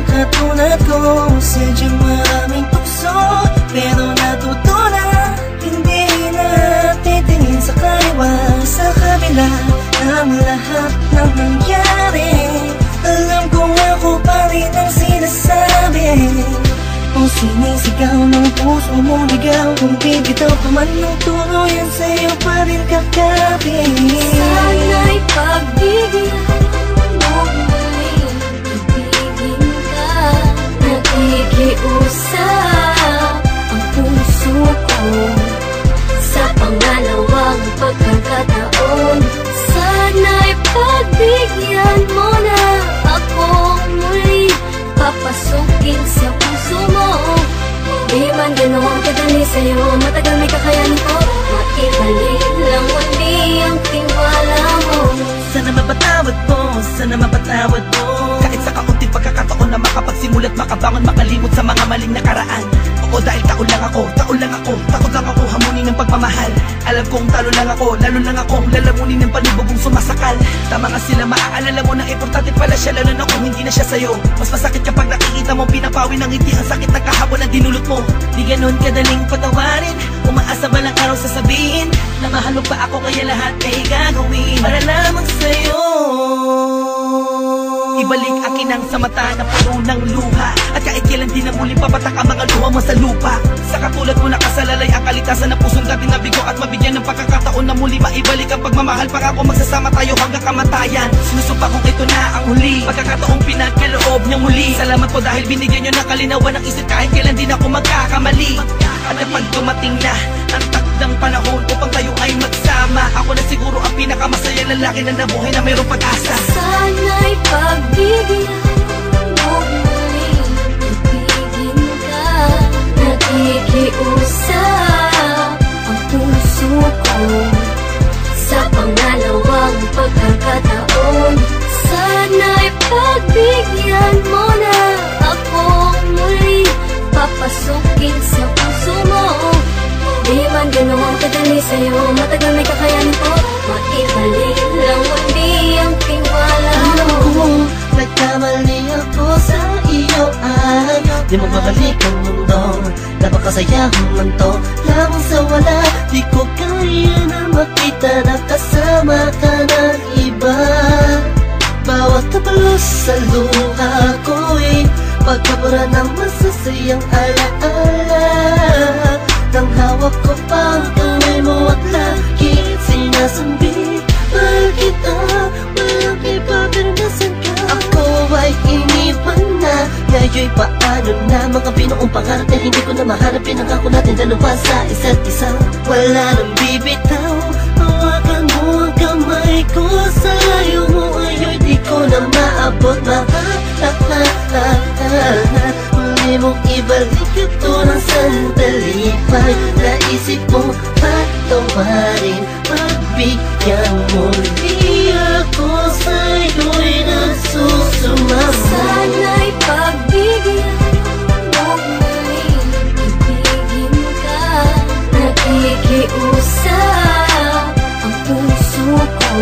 katulad ko. Sadyang maraming tukso, pero natuto na hindi na titingin sa kaliwa. Sa kabila ng lahat ng nangyari, alam kong ako pa rin ang sinasabi. Kung sinisigaw ng puso mong ligaw, kung bibitaw pa man ng tuluyan, sa'yo pa rin kakapit. Sana'y pagbigyan mo muling ibigin ka. Nakikiusap ang puso ko sa pangalawang pagkakataon. Sana'y pagbigyan mo na akong muli papasukin sa puso mo. Di man ganoon kadali sa'yo, matagal may kakayanin ko. Maibalik lang muli ang tiwala mo. Sana mapatawad mo, sana mapatawad mo. Kahit sa kaunting pagkakataon na makapagsimulat, makabangon, makalimot sa mga maling nakaraan. Oo, dahil taon lang ako, takot lang ako hamunin ng pagmamahal. Alam kong talo lang ako, lalo lang ako lalamunin ng panibugong sumasakal. Tama nga sila, maaalala mo na importante pala siya, lalo na kung hindi na siya sa'yo. Mas masakit kapag nakikita mo pinapawi ng ngiti ang sakit ng kahapon na dinulot mo. Di ganun kadaling patawarin, umaasa ba lang araw sasabihin na mahal mo pa ako, kaya lahat ay gagawin para lamang sa'yo. Ibalik ang kinang sa mata na puno ng luha, at kahit kailan di na muli papatak ang mga luha mo sa lupa. Sa katulad mo nakasalalay ang kalitasan ng pusong dating nabigo, at mabigyan ng pagkakataon na muli maibalik ang pagmamahal. Pangako magsasama tayo hanggang kamatayan. Sinusumpa kong ito na ang huli, pagkakataong pinagkaloob niya muli. Salamat po dahil binigyan niyo ng kalinawan ng isip, kahit kailan din ako magkakamali. At kapag dumating na ang takdang panahon upang tayo ay magsama, ako na siguro ang pinakamasaya lalaki na nabuhay na mayroong pag-asa. Sana'y pagbigyan mo muling ibigin ka. Nakikiusap ang puso ko sa pangalawang pagkakataon. Sana'y pagbigyan mo na akong muli papasukin sa puso mo. Di man ganoon kadali sa'yo, matagal may kakayanin ko. Maibalik lang muli ang tiwala mo. Alam ko, nagkamali ako sa iyo ay di mo mabalik ang mundo. Napakasayang mundo lamang sa wala. Di ko kaya na makita na kasama ka ng iba. Bawat kapalos sa luha ko'y pagkabura ng masasayang alaala. Nang hawak ko pang kamay mo at lagi sinasambi, mahal kita, walang iba pero nasan ka? Ako ay iniwan na, ngayon'y paano na? Mga binuong pangarap na hindi ko na mahanap, pinangako natin dalawa sa isa't isa. Wala nang bibitaw, hawakan mo ang kamay ko. Sa layo mo ayo'y di ko na maabot. Muli mong ibalik ito ng sandali pa. Naisip mo patawarin, pagbigyan muli ako sa'yo'y nagsusumama. Sana'y pagbigyan mo muling ibigin ka. Nakikiusap ang puso ko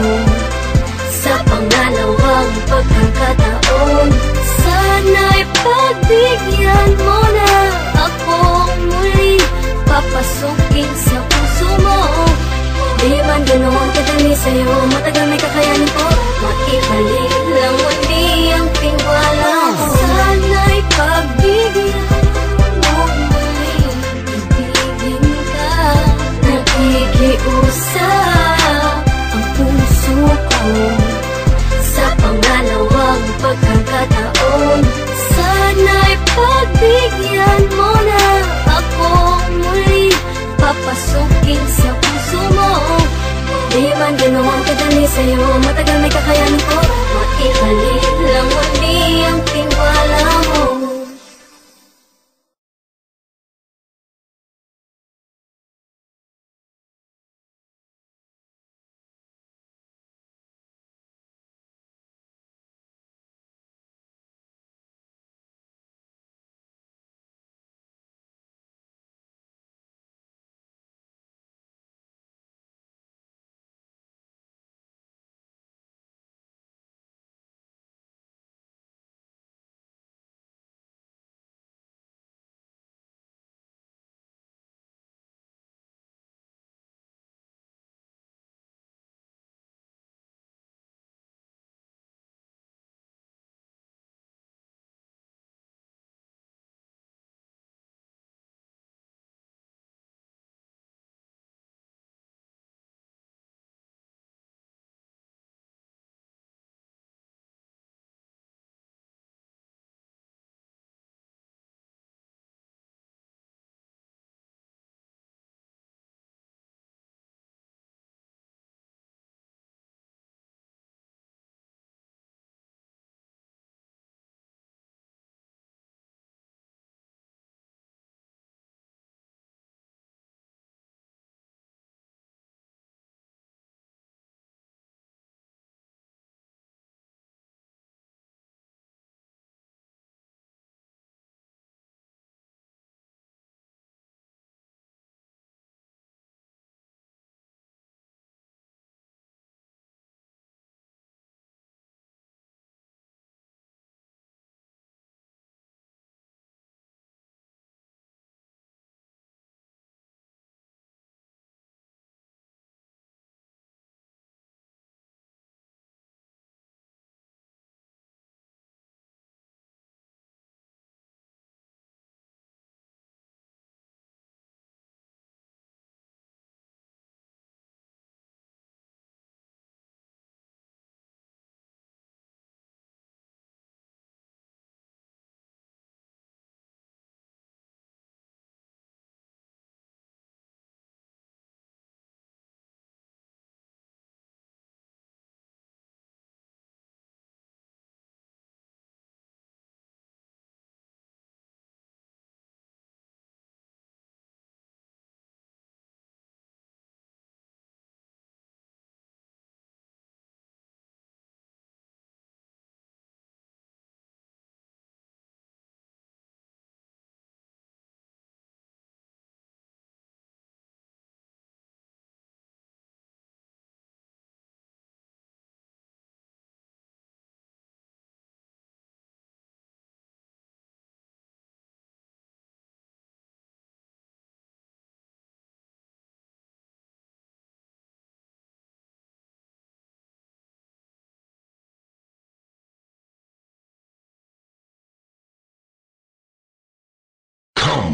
sa pangalawang pagkakataon. Sana'y pagbigyan mo na akong muli papasukin sa puso mo. Di man ganoon kadali sa'yo, matagal may kakayanin ko. Maibalik lang muli ang tiwala mo. Sana'y pagbigyan mo muling ibigin ka. Nakikiusap ang puso ko sa pangalawang pagkakataon. Sana'y pagbigyan mo na akong muli papasukin sa puso mo. Di man ganoon kadali sa'yo, matagal may kakayanin ko. Maibalik lang muli ang tiwala mo.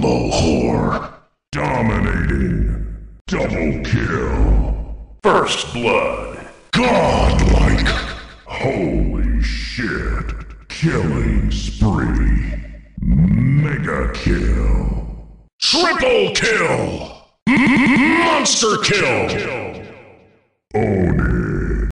Combo whore. Dominating. Double kill. First blood. Godlike. Holy shit. Killing spree. Mega kill. Triple kill. Monster kill.